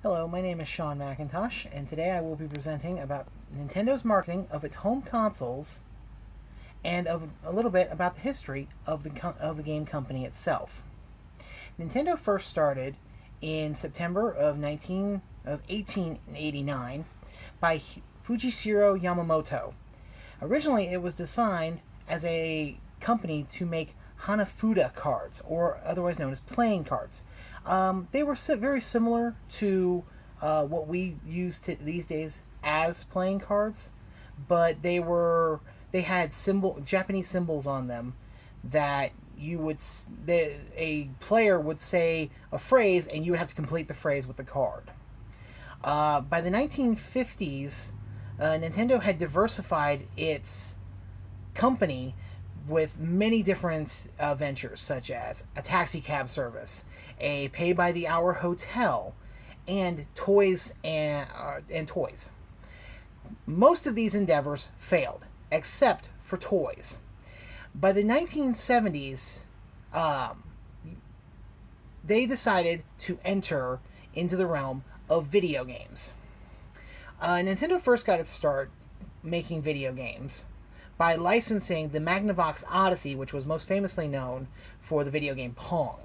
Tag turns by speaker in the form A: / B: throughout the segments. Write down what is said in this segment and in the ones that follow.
A: Hello, my name is Sean McIntosh, and today I will be presenting about Nintendo's marketing of its home consoles and of a little bit about the history of the game company itself. Nintendo first started in September of 1889 by Fujishiro Yamamoto. Originally, it was designed as a company to make Hanafuda cards, or otherwise known as playing cards. They were very similar to what we use these days as playing cards, but they had Japanese symbols on them that a player would say a phrase and you would have to complete the phrase with the card. By the 1950s, Nintendo had diversified its company with many different ventures, such as a taxi cab service, a pay-by-the-hour hotel, and toys and toys. Most of these endeavors failed, except for toys. By the 1970s, they decided to enter into the realm of video games. Nintendo first got its start making video games by licensing the Magnavox Odyssey, which was most famously known for the video game Pong.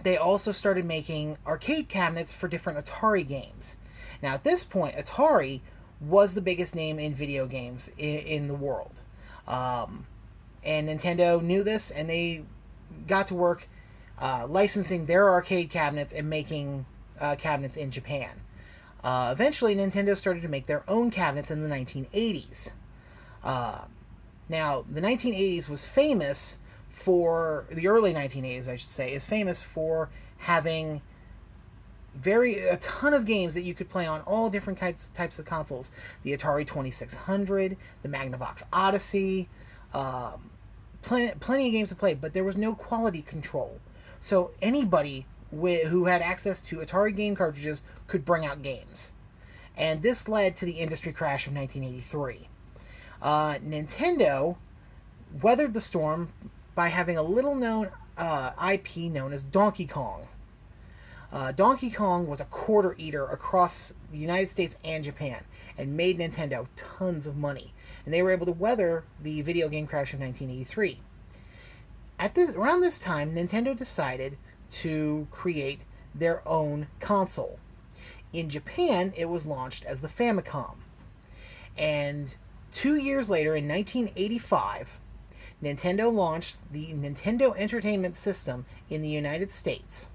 A: They also started making arcade cabinets for different Atari games. Now, at this point, Atari was the biggest name in video games in the world. And Nintendo knew this, and they got to work licensing their arcade cabinets and making cabinets in Japan. Eventually, Nintendo started to make their own cabinets in the 1980s. Now, the 1980s was famous for, the early 1980s, I should say, is famous for having a ton of games that you could play on all different types of consoles. The Atari 2600, the Magnavox Odyssey, plenty of games to play, but there was no quality control. So anybody who had access to Atari game cartridges could bring out games. And this led to the industry crash of 1983. Nintendo weathered the storm by having a little-known IP known as Donkey Kong. Donkey Kong was a quarter eater across the United States and Japan and made Nintendo tons of money. And they were able to weather the video game crash of 1983. Around this time, Nintendo decided to create their own console. In Japan, it was launched as the Famicom. And 2 years later, in 1985, Nintendo launched the Nintendo Entertainment System in the United States.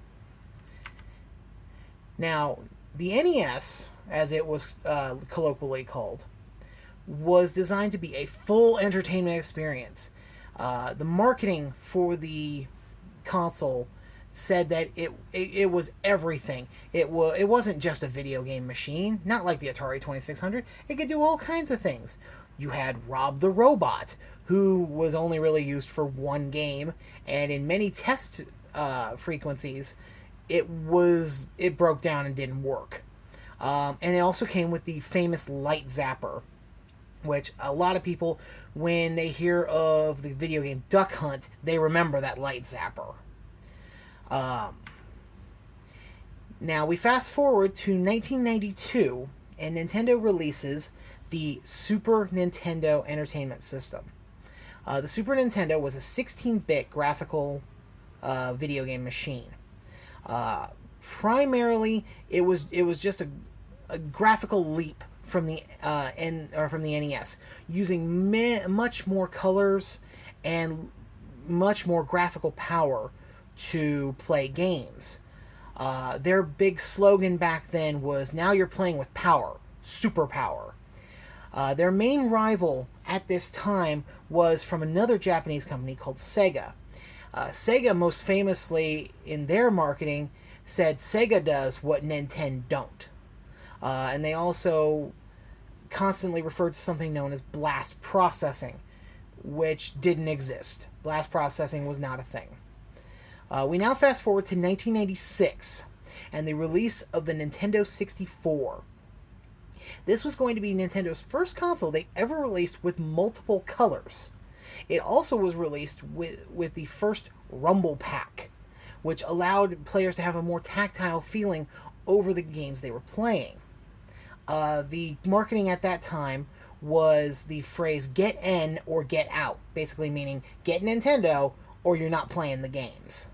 A: Now, the NES, as it was colloquially called, was designed to be a full entertainment experience. The marketing for the console said that it was everything. It wasn't just a video game machine, not like the Atari 2600. It could do all kinds of things. You had Rob the Robot, who was only really used for one game, and in many test frequencies, it broke down and didn't work. And it also came with the famous Light Zapper, which a lot of people, when they hear of the video game Duck Hunt, they remember that Light Zapper. Now we fast forward to 1992, and Nintendo releases the Super Nintendo Entertainment System. The Super Nintendo was a 16-bit graphical video game machine. Primarily, it was just a graphical leap from the NES, using much more colors and much more graphical power to play games. Their big slogan back then was, "Now you're playing with power, superpower." Their main rival at this time was from another Japanese company called Sega. Sega, most famously in their marketing, said Sega does what Nintendo don't. And they also constantly referred to something known as blast processing, which didn't exist. Blast processing was not a thing. We now fast forward to 1996 and the release of the Nintendo 64. This was going to be Nintendo's first console they ever released with multiple colors. It also was released with the first Rumble Pack, which allowed players to have a more tactile feeling over the games they were playing. The marketing at that time was the phrase "get in or get out," basically meaning get Nintendo or you're not playing the games.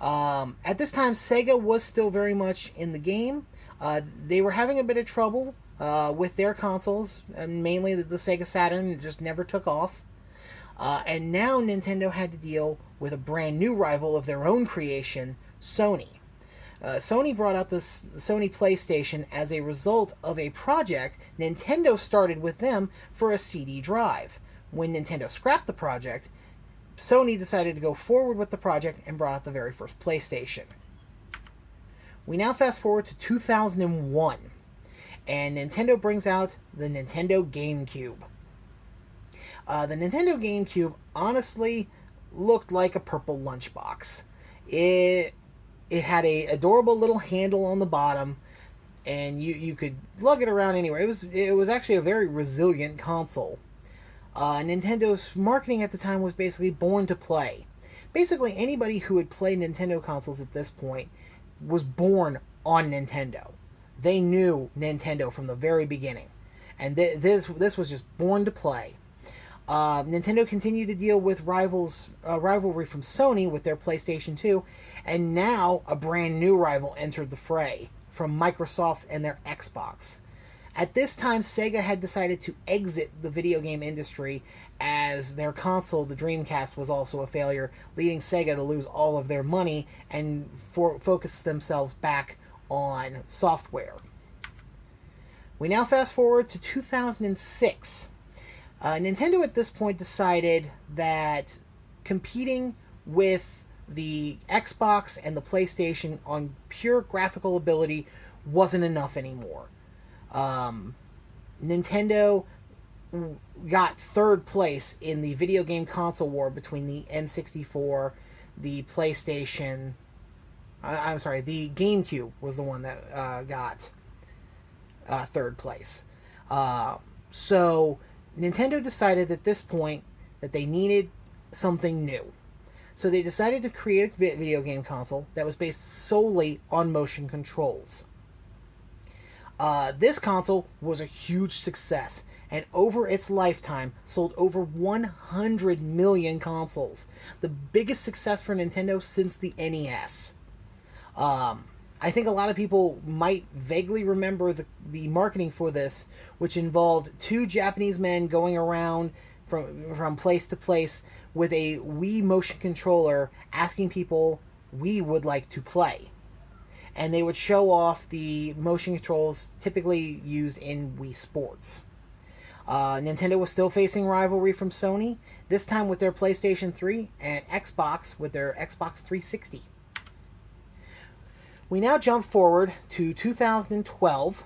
A: At this time, Sega was still very much in the game. They were having a bit of trouble with their consoles, and mainly the Sega Saturn just never took off. And now Nintendo had to deal with a brand new rival of their own creation, Sony. Sony brought out the Sony PlayStation as a result of a project Nintendo started with them for a CD drive. When Nintendo scrapped the project, Sony decided to go forward with the project and brought out the very first PlayStation. We now fast forward to 2001, and Nintendo brings out the Nintendo GameCube. The Nintendo GameCube honestly looked like a purple lunchbox. It had a adorable little handle on the bottom, and you could lug it around anywhere. It was actually a very resilient console. Nintendo's marketing at the time was basically born to play. Basically, anybody who had played Nintendo consoles at this point was born on Nintendo. They knew Nintendo from the very beginning, and this was just born to play. Nintendo continued to deal with rivalry from Sony with their PlayStation 2, and now a brand new rival entered the fray from Microsoft and their Xbox. At this time, Sega had decided to exit the video game industry as their console, the Dreamcast, was also a failure, leading Sega to lose all of their money and focus themselves back on software. We now fast forward to 2006. Nintendo at this point decided that competing with the Xbox and the PlayStation on pure graphical ability wasn't enough anymore. Nintendo got third place in the video game console war between the N64, the PlayStation. The GameCube was the one that got third place. So Nintendo decided at this point that they needed something new. So they decided to create a video game console that was based solely on motion controls. This console was a huge success, and over its lifetime sold over 100 million consoles. The biggest success for Nintendo since the NES. I think a lot of people might vaguely remember the marketing for this, which involved two Japanese men going around from place to place with a Wii motion controller asking people we would like to play. And they would show off the motion controls typically used in Wii Sports. Nintendo was still facing rivalry from Sony, this time with their PlayStation 3, and Xbox with their Xbox 360. We now jump forward to 2012,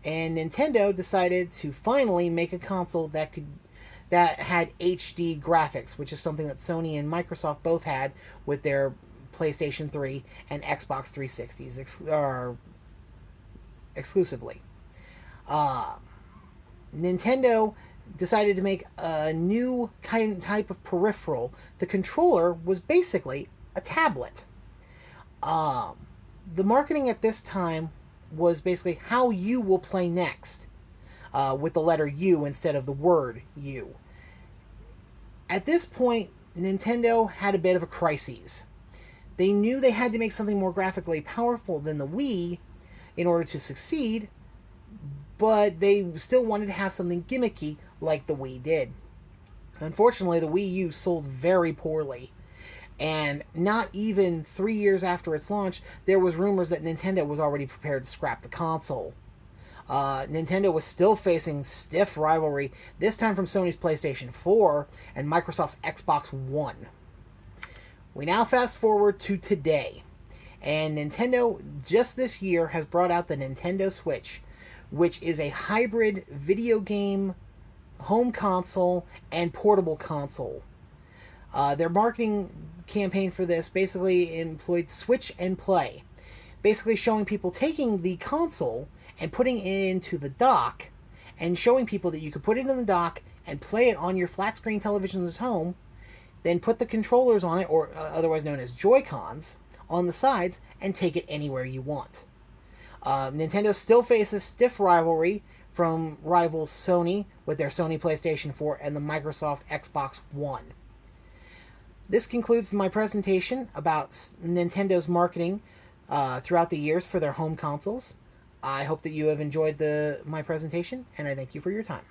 A: and Nintendo decided to finally make a console that had HD graphics, which is something that Sony and Microsoft both had with their PlayStation 3 and Xbox 360s exclusively. Nintendo decided to make a new type of peripheral. The controller was basically a tablet. The marketing at this time was basically how you will play next, with the letter U instead of the word U. At this point, Nintendo had a bit of a crisis. They knew they had to make something more graphically powerful than the Wii in order to succeed, but they still wanted to have something gimmicky like the Wii did. Unfortunately, the Wii U sold very poorly, and not even 3 years after its launch, there was rumors that Nintendo was already prepared to scrap the console. Nintendo was still facing stiff rivalry, this time from Sony's PlayStation 4 and Microsoft's Xbox One. We now fast forward to today, and Nintendo just this year has brought out the Nintendo Switch, which is a hybrid video game, home console, and portable console. Their marketing campaign for this basically employed Switch and Play, basically showing people taking the console and putting it into the dock, and showing people that you could put it in the dock and play it on your flat screen televisions at home, then put the controllers on it, or otherwise known as Joy-Cons, on the sides and take it anywhere you want. Nintendo still faces stiff rivalry from rivals Sony with their Sony PlayStation 4 and the Microsoft Xbox One. This concludes my presentation about Nintendo's marketing throughout the years for their home consoles. I hope that you have enjoyed my presentation, and I thank you for your time.